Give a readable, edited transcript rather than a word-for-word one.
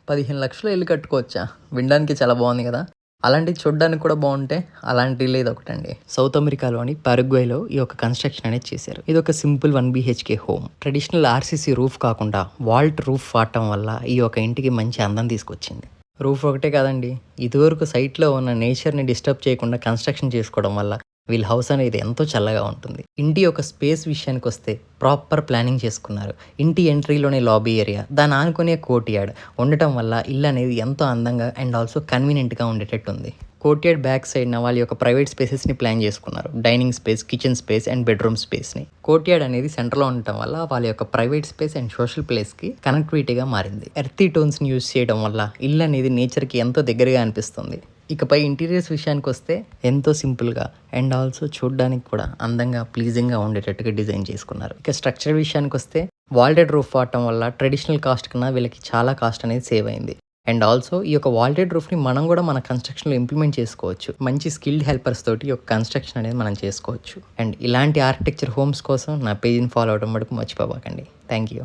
15 లక్షలు ఇల్లు కట్టుకోవచ్చా? వినడానికి చాలా బాగుంది కదా. అలాంటివి చూడడానికి కూడా బాగుంటే అలాంటి లేదు ఒకటండి. సౌత్ అమెరికాలోని పరుగ్వేలో ఈ యొక్క కన్స్ట్రక్షన్ అనేది చేశారు. ఇది ఒక simple 1 BHK home. Traditional RCC roof కాకుండా వాల్ట్ రూఫ్ వాడటం వల్ల ఈ యొక్క ఇంటికి మంచి అందం తీసుకొచ్చింది. రూఫ్ ఒకటే కాదండి, ఇదివరకు సైట్లో ఉన్న నేచర్ని డిస్టర్బ్ చేయకుండా కన్స్ట్రక్షన్ చేసుకోవడం వల్ల వీళ్ళ హౌస్ అనేది ఎంతో చల్లగా ఉంటుంది. ఇంటి యొక్క స్పేస్ విషయానికి వస్తే ప్రాపర్ ప్లానింగ్ చేసుకున్నారు. ఇంటి ఎంట్రీలోనే లాబీ ఏరియా, దాని ఆనుకునే కోర్ట్యార్డ్ ఉండటం వల్ల ఇల్లు అనేది ఎంతో అందంగా అండ్ ఆల్సో కన్వీనియంట్గా ఉండేటట్టు ఉంది. కోర్ట్యార్డ్ బ్యాక్ సైడ్న వాళ్ళ యొక్క ప్రైవేట్ స్పేసెస్ని ప్లాన్ చేసుకున్నారు. Dining space, kitchen space and bedroom స్పేస్ని. కోర్ట్యార్డ్ అనేది సెంటర్లో ఉండటం వల్ల వాళ్ళ యొక్క ప్రైవేట్ స్పేస్ అండ్ సోషల్ ప్లేస్కి కనెక్టివిటీగా మారింది. ఎర్తీ టోన్స్ని యూజ్ చేయడం వల్ల ఇల్లు అనేది నేచర్కి ఎంతో దగ్గరగా అనిపిస్తుంది. ఇకపై ఇంటీరియర్స్ విషయానికి వస్తే ఎంతో సింపుల్గా అండ్ ఆల్సో చూడడానికి కూడా అందంగా ప్లీజింగ్గా ఉండేటట్టుగా డిజైన్ చేసుకున్నారు. ఇక స్ట్రక్చర్ విషయానికి వస్తే వాల్టెడ్ రూఫ్ వాడటం వల్ల ట్రెడిషనల్ కాస్ట్ కన్నా వీళ్ళకి చాలా కాస్ట్ అనేది సేవ్ అయింది. అండ్ ఆల్సో ఈ యొక్క వాల్టెడ్ రూఫ్ని మనం కూడా మన కన్స్ట్రక్షన్లో ఇంప్లిమెంట్ చేసుకోవచ్చు. మంచి స్కిల్డ్ హెల్పర్స్ తోటి ఈ యొక్క కన్స్ట్రక్షన్ అనేది మనం చేసుకోవచ్చు. అండ్ ఇలాంటి ఆర్కిటెక్చర్ హోమ్స్ కోసం నా పేజ్ని ఫాలో అవడం మటుకు మర్చిపోకండి. Thank you.